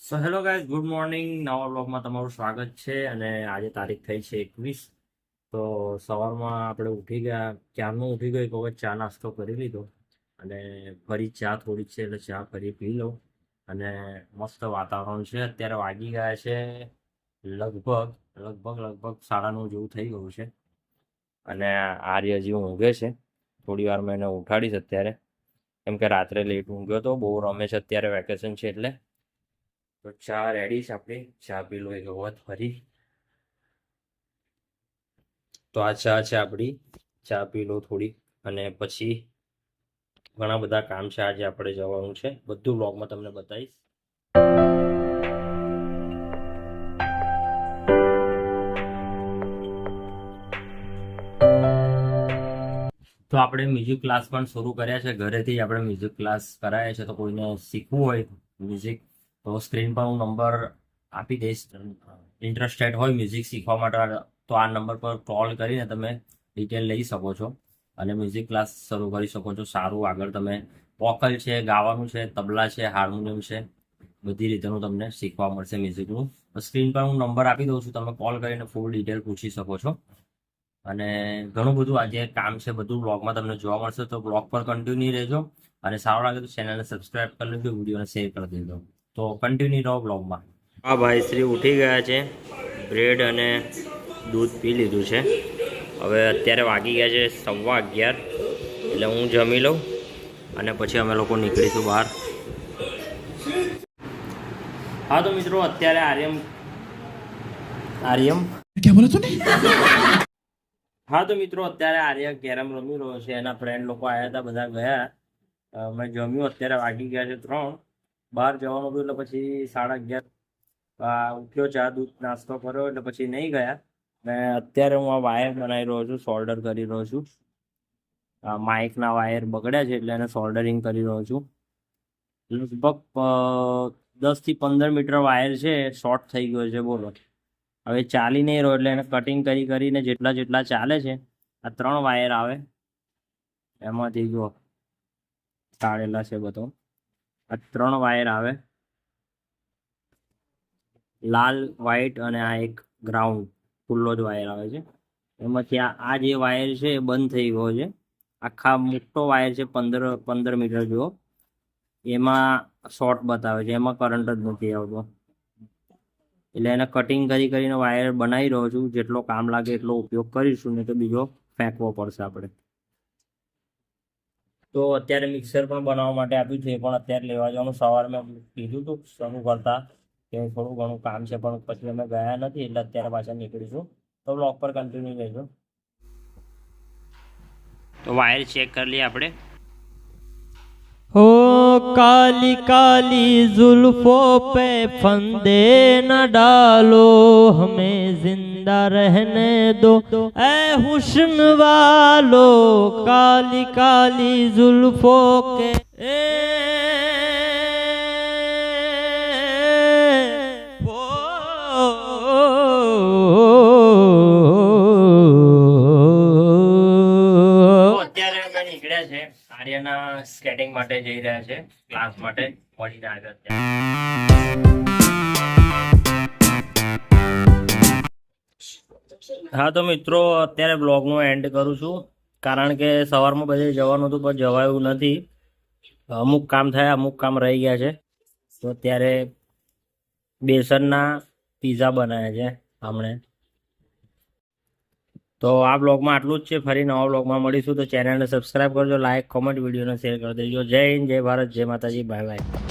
So hello guys, good morning. નવા બ્લોગમાં તમારું સ્વાગત છે. અને આજે તારીખ થઈ છે 21. તો સવારમાં આપણે ઉઠી ગયા, ક્યારનું ઉઠી ગયો, એક વખત ચા નાસ્તો કરી લીધો અને ફરી ચા થોડી છે એટલે ચા ફરી પી લઉં. અને મસ્ત વાતાવરણ છે. અત્યારે વાગી ગયા છે લગભગ લગભગ 9:30 જેવું થઈ ગયું છે. અને આર્ય હજી ઊંઘે છે. થોડી વાર મેં એને ઉઠાડીશ અત્યારે, કેમ કે રાત્રે લેટ ઊંઘ્યો તો, બહુ રમે છે અત્યારે, વેકેશન છે એટલે. તો ચા રેડી છે આપણી, ચા પી લો એક વખત ફરી. તો આ ચા છે આપણી, ચા પી લો થોડી અને પછી ઘણા બધા કામ છે. આજે આપણે જવાનું છે, બધું વ્લોગમાં તમને બતાવીશ. તો આપણે મ્યુઝિક ક્લાસ પણ શરૂ કર્યા છે. ઘરેથી આપણે મ્યુઝિક ક્લાસ કરાયા છે. તો કોઈને શીખવું હોય મ્યુઝિક તો સ્ક્રીન પર હું નંબર આપી દઈશ. ઇન્ટરેસ્ટેડ હોય મ્યુઝિક શીખવા માટે તો આ નંબર પર કોલ કરીને તમે ડિટેલ લઈ શકો છો અને મ્યુઝિક ક્લાસ શરૂ કરી શકો છો. સારું આગળ તમે વોકલ છે, ગાવાનું છે, તબલા છે, હાર્મોનિયમ છે, બધી રીતેનું તમને શીખવા મળશે મ્યુઝિકનું. સ્ક્રીન પર હું નંબર આપી દઉં છું, તમે કોલ કરીને ફૂલ ડિટેલ પૂછી શકો છો. અને ઘણું બધું આજે કામ છે, બધું બ્લોગમાં તમને જોવા મળશે. તો બ્લોગ પર કન્ટિન્યુ રહેજો અને સારું લાગે તો ચેનલને સબસ્ક્રાઇબ કરી લેજો, વિડીયોને શેર કરી દેજો. તો કન્ટિન્યુ રહો બ્લોગમાં. હા, ભાઈ શ્રી ઉઠી ગયા છે, બ્રેડ અને દૂધ પી લીધું છે. હવે અત્યારે વાગી ગયા છે 11:15, એટલે હું જમી લઉં અને પછી અમે લોકો નીકળીશું બહાર. હા તો મિત્રો, અત્યારે આર્યમ ક્યાં બોલો તું? હા તો મિત્રો, અત્યારે આર્ય કેરમ રમી રહ્યો છે. એના ફ્રેન્ડ લોકો આવ્યા હતા, બધા ગયા. મેં જમ્યું, અત્યારે વાગી ગયા છે 3. બહાર જવાનું હતું એટલે પછી 11:30 ઉઠ્યો, ચા દૂધ નાસ્તો કર્યો એટલે પછી નહીં ગયા. ને અત્યારે હું આ વાયર બનાવી રહ્યો છું, સોલ્ડર કરી રહ્યો છું. માઇકના વાયર બગડ્યા છે એટલે એને સોલ્ડરિંગ કરી રહ્યો છું. લગભગ 10 થી 15 મીટર વાયર છે, શોર્ટ થઈ ગયો છે. બોલો, હવે ચાલી નહીં રહ્યો એટલે એને કટિંગ કરીને જેટલા ચાલે છે, આ 3 વાયર આવે એમાંથી જો કાઢેલા છે બધો. આ 3 વાયર આવે, લાલ, વ્હાઈટ અને આ એક ગ્રાઉન્ડ ખુલ્લો જ વાયર આવે છે. એમાંથી આ જે વાયર છે એ બંધ થઈ ગયો છે. આખા મોટો વાયર છે, 15 મીટર જેવો, એમાં શોર્ટ બતાવે છે, એમાં કરંટ જ નથી આવતો. એટલે એને કટિંગ કરીને વાયર બનાવી રહ્યો છું. જેટલો કામ લાગે એટલો ઉપયોગ કરીશું, નહીં તો બીજો ફેંકવો પડશે આપણે. તો અત્યારે મિક્સર પણ બનાવવા માટે આપ્યું છે, એ પણ અત્યારે લેવા જવાનું. સવારે મેં કીધું હતું શરૂ કરતા કે થોડું ઘણું કામ છે, પણ પછી અમે ગયા નથી એટલે અત્યારે પાછા નીકળીશું. તો બ્લોગ પર કન્ટિન્યુ રહેજો. તો વાયર ચેક કરી લઈએ આપણે. हो काली काली जुल्फों पे फंदे न डालो, हमें जिंदा रहने दो ऐ हुस्न वालो, काली काली जुल्फों के અત્યારે અમે નીકળ્યા છે, આર્યના સ્કેટિંગ માટે જઈ રહ્યા છે, ક્લાસ માટે. મળીને આગળ. હા તો મિત્રો, અત્યારે બ્લોગનો એન્ડ કરું છું, કારણ કે સવારમાં બધે જવાનું હતું પણ જવાયું નથી. અમુક કામ થયા, અમુક કામ રહી ગયા છે. તો અત્યારે બેસનના પીઝા બનાવ્યા છે હમણે. તો આ બ્લોગમાં આટલું જ છે. ફરી નવા બ્લોગમાં મળીશું. તો ચેનલને સબસ્ક્રાઈબ કરજો, લાઈક, કોમેન્ટ, વિડીયોને શેર કરી દેજો. જય હિન્દ, જય ભારત, જય માતાજી, બાય બાય.